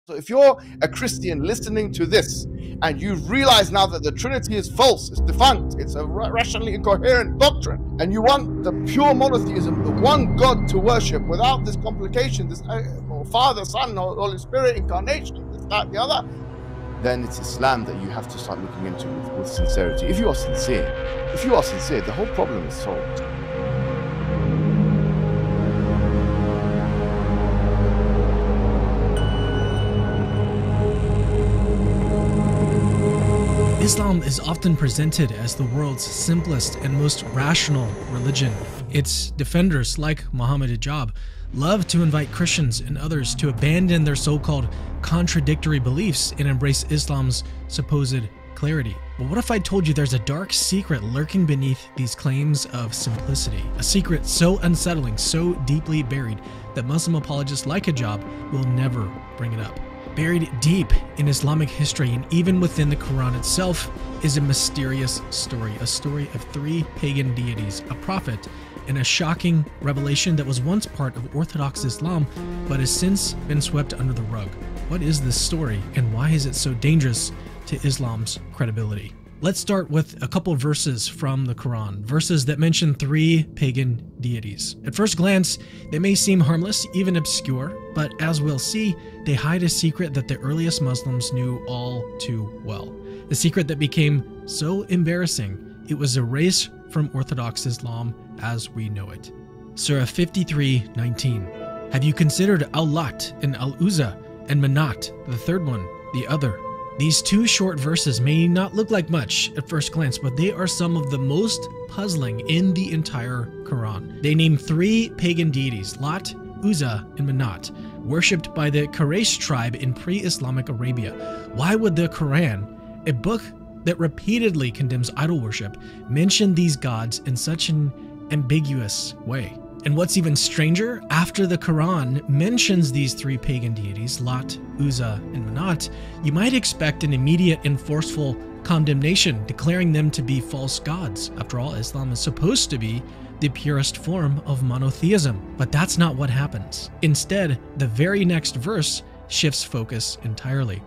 So if you're a Christian listening to this and you realize now that the Trinity is false, it's defunct, it's a rationally incoherent doctrine, and you want the pure monotheism, the one God to worship without this complication, this Father, Son, or Holy Spirit, incarnation, this, that, the other, then it's Islam that you have to start looking into with sincerity. If you are sincere, the whole problem is solved. Islam is often presented as the world's simplest and most rational religion. Its defenders, like Muhammad Hijab, love to invite Christians and others to abandon their so-called contradictory beliefs and embrace Islam's supposed clarity. But what if I told you there's a dark secret lurking beneath these claims of simplicity? A secret so unsettling, so deeply buried, that Muslim apologists like Hijab will never bring it up. Buried deep in Islamic history and even within the Quran itself is a mysterious story. A story of three pagan deities, a prophet, and a shocking revelation that was once part of Orthodox Islam but has since been swept under the rug. What is this story and why is it so dangerous to Islam's credibility? Let's start with a couple verses from the Quran, verses that mention three pagan deities. At first glance, they may seem harmless, even obscure, but as we'll see, they hide a secret that the earliest Muslims knew all too well. The secret that became so embarrassing, it was erased from Orthodox Islam as we know it. Surah 53:19. Have you considered Al-Lat and Al-Uzza and Manat, the third one, the other? These two short verses may not look like much at first glance, but they are some of the most puzzling in the entire Quran. They name three pagan deities, Lat, Uzza, and Manat, worshipped by the Quraysh tribe in pre-Islamic Arabia. Why would the Quran, a book that repeatedly condemns idol worship, mention these gods in such an ambiguous way? And what's even stranger, after the Quran mentions these three pagan deities, Lat, Uzza, and Manat, you might expect an immediate and forceful condemnation, declaring them to be false gods. After all, Islam is supposed to be the purest form of monotheism, but that's not what happens. Instead, the very next verse shifts focus entirely.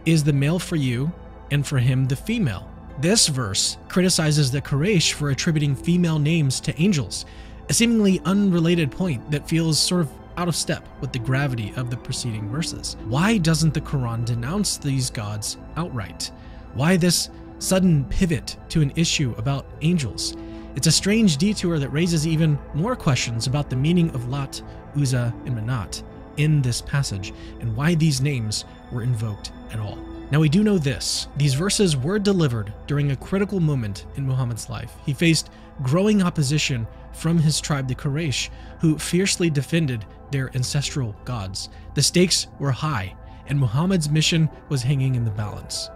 Is the male for you, and for him the female? This verse criticizes the Quraysh for attributing female names to angels, a seemingly unrelated point that feels sort of out of step with the gravity of the preceding verses. Why doesn't the Quran denounce these gods outright? Why this sudden pivot to an issue about angels? It's a strange detour that raises even more questions about the meaning of Lat, Uzza, and Manat in this passage, and why these names were invoked at all. Now we do know this. These verses were delivered during a critical moment in Muhammad's life. He faced growing opposition from his tribe, the Quraysh, who fiercely defended their ancestral gods. The stakes were high, and Muhammad's mission was hanging in the balance.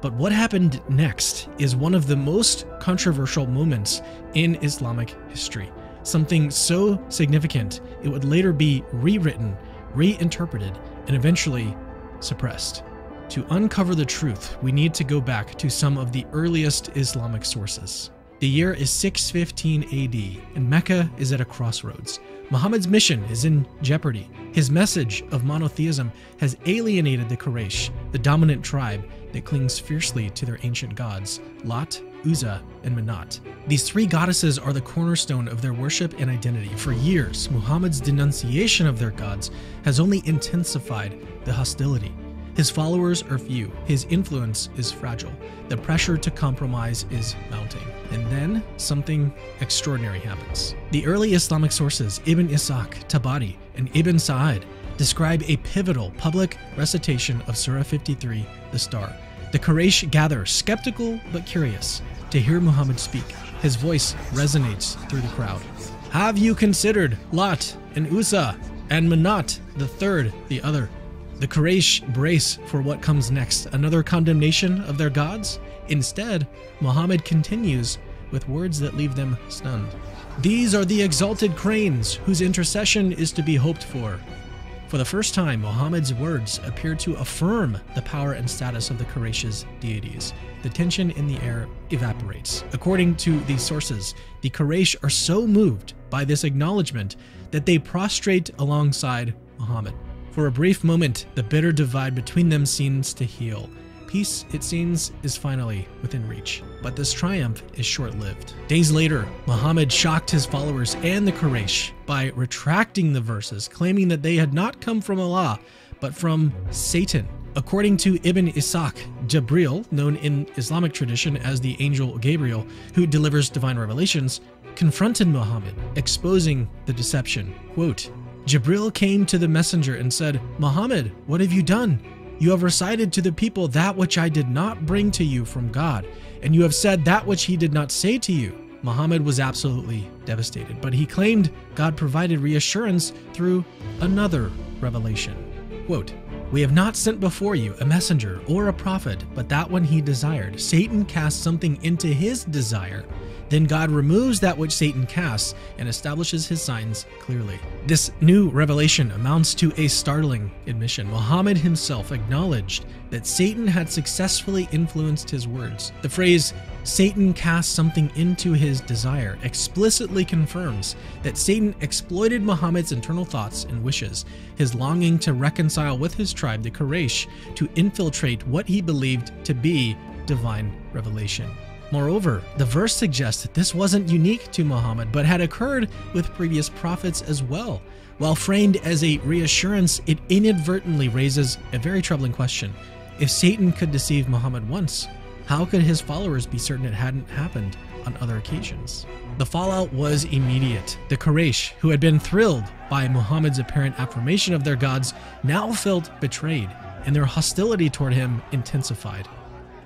But what happened next is one of the most controversial moments in Islamic history. Something so significant, it would later be rewritten, reinterpreted, and eventually suppressed. To uncover the truth, we need to go back to some of the earliest Islamic sources. The year is 615 AD, and Mecca is at a crossroads. Muhammad's mission is in jeopardy. His message of monotheism has alienated the Quraysh, the dominant tribe that clings fiercely to their ancient gods, Lat, Uzza, and Manat. These three goddesses are the cornerstone of their worship and identity. For years, Muhammad's denunciation of their gods has only intensified the hostility. His followers are few, his influence is fragile, the pressure to compromise is mounting. And then something extraordinary happens. The early Islamic sources, Ibn Ishaq, Tabari, and Ibn Sa'id, describe a pivotal public recitation of Surah 53, the Star. The Quraysh gather, skeptical but curious, to hear Muhammad speak. His voice resonates through the crowd. Have you considered Lat and Uzza and Manat, the third, the other? The Quraysh brace for what comes next, another condemnation of their gods? Instead, Muhammad continues with words that leave them stunned. These are the exalted cranes whose intercession is to be hoped for. For the first time, Muhammad's words appear to affirm the power and status of the Quraysh's deities. The tension in the air evaporates. According to these sources, the Quraysh are so moved by this acknowledgement that they prostrate alongside Muhammad. For a brief moment, the bitter divide between them seems to heal. Peace, it seems, is finally within reach. But this triumph is short-lived. Days later, Muhammad shocked his followers and the Quraysh by retracting the verses, claiming that they had not come from Allah, but from Satan. According to Ibn Ishaq, Jibril, known in Islamic tradition as the angel Gabriel, who delivers divine revelations, confronted Muhammad, exposing the deception. Quote, Jibril came to the messenger and said, Muhammad, what have you done? You have recited to the people that which I did not bring to you from God, and you have said that which he did not say to you. Muhammad was absolutely devastated, but he claimed God provided reassurance through another revelation. Quote, we have not sent before you a messenger or a prophet, but that when he desired, Satan cast something into his desire. Then God removes that which Satan casts and establishes his signs clearly. This new revelation amounts to a startling admission. Muhammad himself acknowledged that Satan had successfully influenced his words. The phrase, Satan cast something into his desire, explicitly confirms that Satan exploited Muhammad's internal thoughts and wishes, his longing to reconcile with his tribe, the Quraysh, to infiltrate what he believed to be divine revelation. Moreover, the verse suggests that this wasn't unique to Muhammad, but had occurred with previous prophets as well. While framed as a reassurance, it inadvertently raises a very troubling question. If Satan could deceive Muhammad once, how could his followers be certain it hadn't happened on other occasions? The fallout was immediate. The Quraysh, who had been thrilled by Muhammad's apparent affirmation of their gods, now felt betrayed, and their hostility toward him intensified.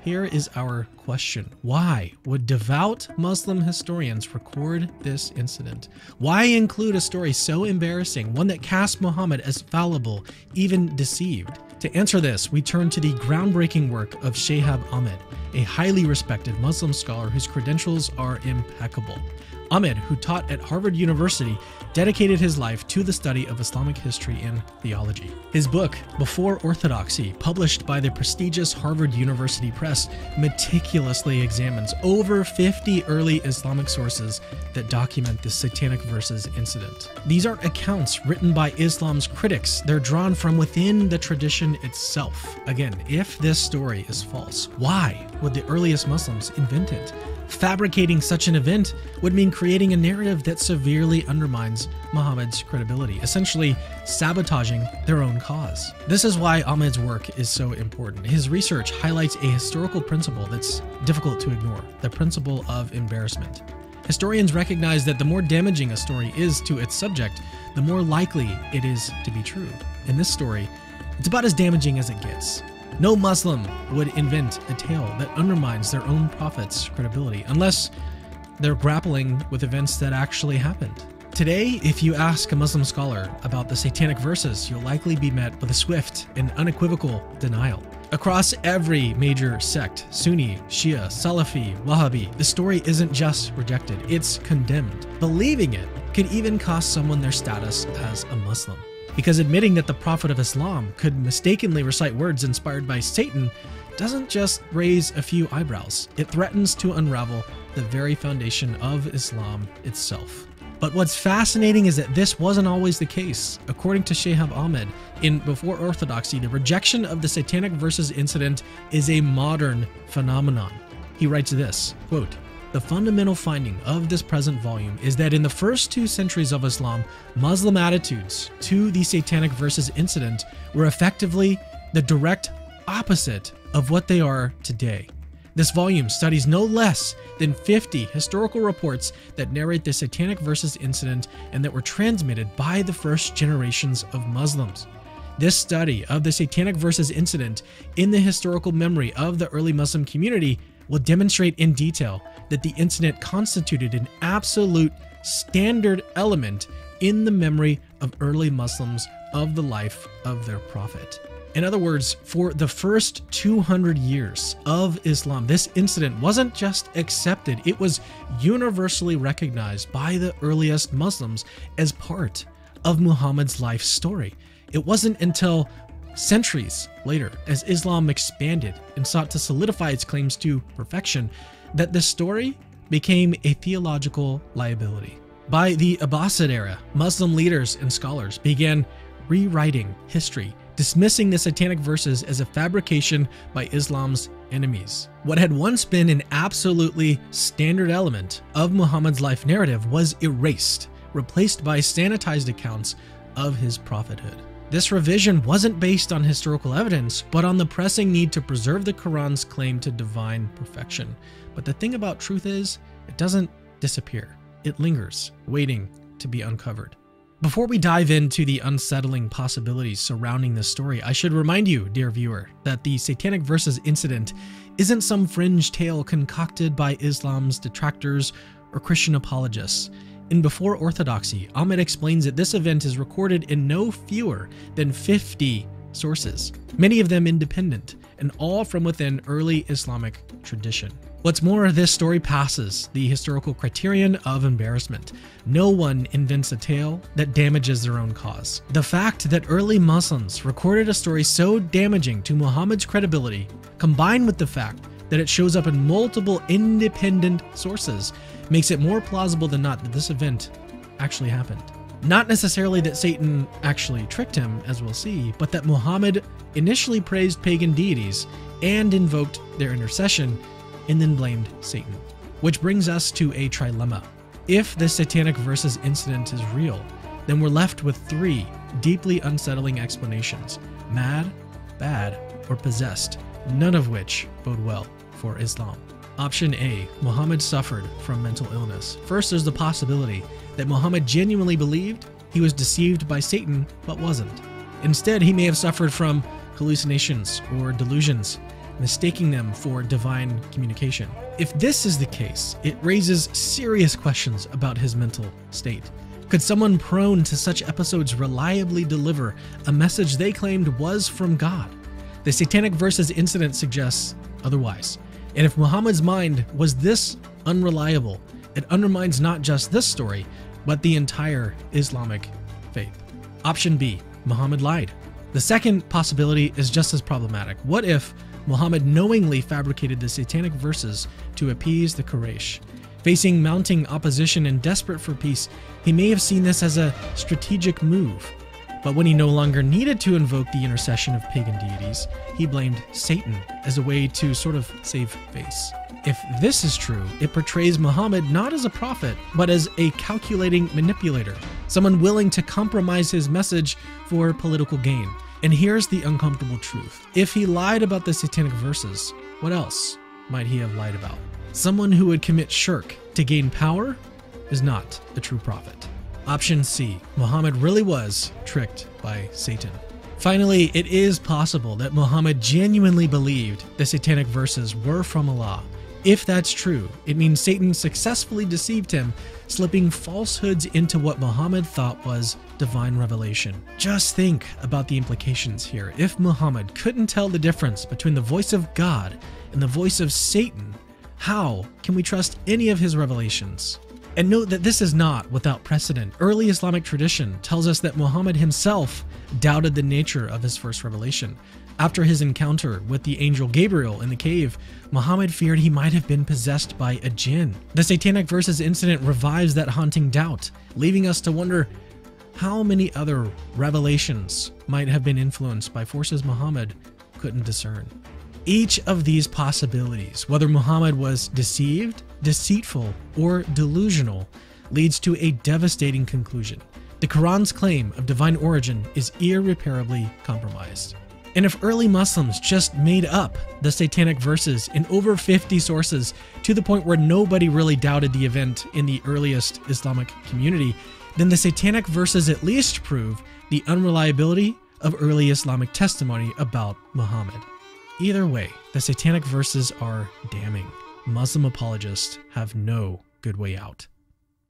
Here is our question. Why would devout Muslim historians record this incident? Why include a story so embarrassing, one that cast Muhammad as fallible, even deceived? To answer this, we turn to the groundbreaking work of Shihab Ahmed, a highly respected Muslim scholar whose credentials are impeccable. Ahmed, who taught at Harvard University, dedicated his life to the study of Islamic history and theology. His book, Before Orthodoxy, published by the prestigious Harvard University Press, meticulously examines over 50 early Islamic sources that document the Satanic Verses incident. These aren't accounts written by Islam's critics. They're drawn from within the tradition itself. Again, if this story is false, why would the earliest Muslims invent it? Fabricating such an event would mean creating a narrative that severely undermines Muhammad's credibility, essentially sabotaging their own cause. This is why Ahmed's work is so important. His research highlights a historical principle that's difficult to ignore, the principle of embarrassment. Historians recognize that the more damaging a story is to its subject, the more likely it is to be true. In this story, it's about as damaging as it gets. No Muslim would invent a tale that undermines their own prophet's credibility unless they're grappling with events that actually happened. Today, if you ask a Muslim scholar about the Satanic Verses, you'll likely be met with a swift and unequivocal denial. Across every major sect, Sunni, Shia, Salafi, Wahhabi, the story isn't just rejected, it's condemned. Believing it could even cost someone their status as a Muslim. Because admitting that the Prophet of Islam could mistakenly recite words inspired by Satan doesn't just raise a few eyebrows, it threatens to unravel the very foundation of Islam itself. But what's fascinating is that this wasn't always the case. According to Shihab Ahmed, in Before Orthodoxy, the rejection of the Satanic Verses incident is a modern phenomenon. He writes this, quote, the fundamental finding of this present volume is that in the first 2 centuries of Islam, Muslim attitudes to the Satanic Verses incident were effectively the direct opposite of what they are today. This volume studies no less than 50 historical reports that narrate the Satanic Verses incident and that were transmitted by the first generations of Muslims. This study of the Satanic Verses incident in the historical memory of the early Muslim community will demonstrate in detail that the incident constituted an absolute standard element in the memory of early Muslims of the life of their prophet. In other words, for the first 200 years of Islam, this incident wasn't just accepted, it was universally recognized by the earliest Muslims as part of Muhammad's life story. It wasn't until centuries later, as Islam expanded and sought to solidify its claims to perfection, that this story became a theological liability. By the Abbasid era, Muslim leaders and scholars began rewriting history, dismissing the satanic verses as a fabrication by Islam's enemies. What had once been an absolutely standard element of Muhammad's life narrative was erased, replaced by sanitized accounts of his prophethood. This revision wasn't based on historical evidence, but on the pressing need to preserve the Quran's claim to divine perfection. But the thing about truth is, it doesn't disappear. It lingers, waiting to be uncovered. Before we dive into the unsettling possibilities surrounding this story, I should remind you, dear viewer, that the satanic verses incident isn't some fringe tale concocted by Islam's detractors or Christian apologists. In Before Orthodoxy, Ahmed explains that this event is recorded in no fewer than 50 sources, many of them independent, and all from within early Islamic tradition. What's more, this story passes the historical criterion of embarrassment. No one invents a tale that damages their own cause. The fact that early Muslims recorded a story so damaging to Muhammad's credibility, combined with the fact that it shows up in multiple independent sources, makes it more plausible than not that this event actually happened. Not necessarily that Satan actually tricked him, as we'll see, but that Muhammad initially praised pagan deities and invoked their intercession, and then blamed Satan. Which brings us to a trilemma. If the satanic verses incident is real, then we're left with three deeply unsettling explanations: mad, bad, or possessed, none of which bode well for Islam. Option A, Muhammad suffered from mental illness. First, there's the possibility that Muhammad genuinely believed he was deceived by Satan, but wasn't. Instead, he may have suffered from hallucinations or delusions, mistaking them for divine communication. If this is the case, it raises serious questions about his mental state. Could someone prone to such episodes reliably deliver a message they claimed was from God? The satanic verses incident suggests otherwise. And if Muhammad's mind was this unreliable, it undermines not just this story, but the entire Islamic faith. Option B, Muhammad lied. The second possibility is just as problematic. What if Muhammad knowingly fabricated the satanic verses to appease the Quraysh? Facing mounting opposition and desperate for peace, he may have seen this as a strategic move. But when he no longer needed to invoke the intercession of pagan deities, he blamed Satan as a way to sort of save face. If this is true, it portrays Muhammad not as a prophet, but as a calculating manipulator, someone willing to compromise his message for political gain. And here's the uncomfortable truth. If he lied about the satanic verses, what else might he have lied about? Someone who would commit shirk to gain power is not a true prophet. Option C, Muhammad really was tricked by Satan. Finally, it is possible that Muhammad genuinely believed the satanic verses were from Allah. If that's true, it means Satan successfully deceived him, slipping falsehoods into what Muhammad thought was divine revelation. Just think about the implications here. If Muhammad couldn't tell the difference between the voice of God and the voice of Satan, how can we trust any of his revelations? And note that this is not without precedent. Early Islamic tradition tells us that Muhammad himself doubted the nature of his first revelation. After his encounter with the angel Gabriel in the cave, Muhammad feared he might have been possessed by a jinn. The satanic verses incident revives that haunting doubt, leaving us to wonder how many other revelations might have been influenced by forces Muhammad couldn't discern. Each of these possibilities, whether Muhammad was deceived, deceitful, or delusional, leads to a devastating conclusion. The Quran's claim of divine origin is irreparably compromised. And if early Muslims just made up the satanic verses in over 50 sources to the point where nobody really doubted the event in the earliest Islamic community, then the satanic verses at least prove the unreliability of early Islamic testimony about Muhammad. Either way, the satanic verses are damning. Muslim apologists have no good way out.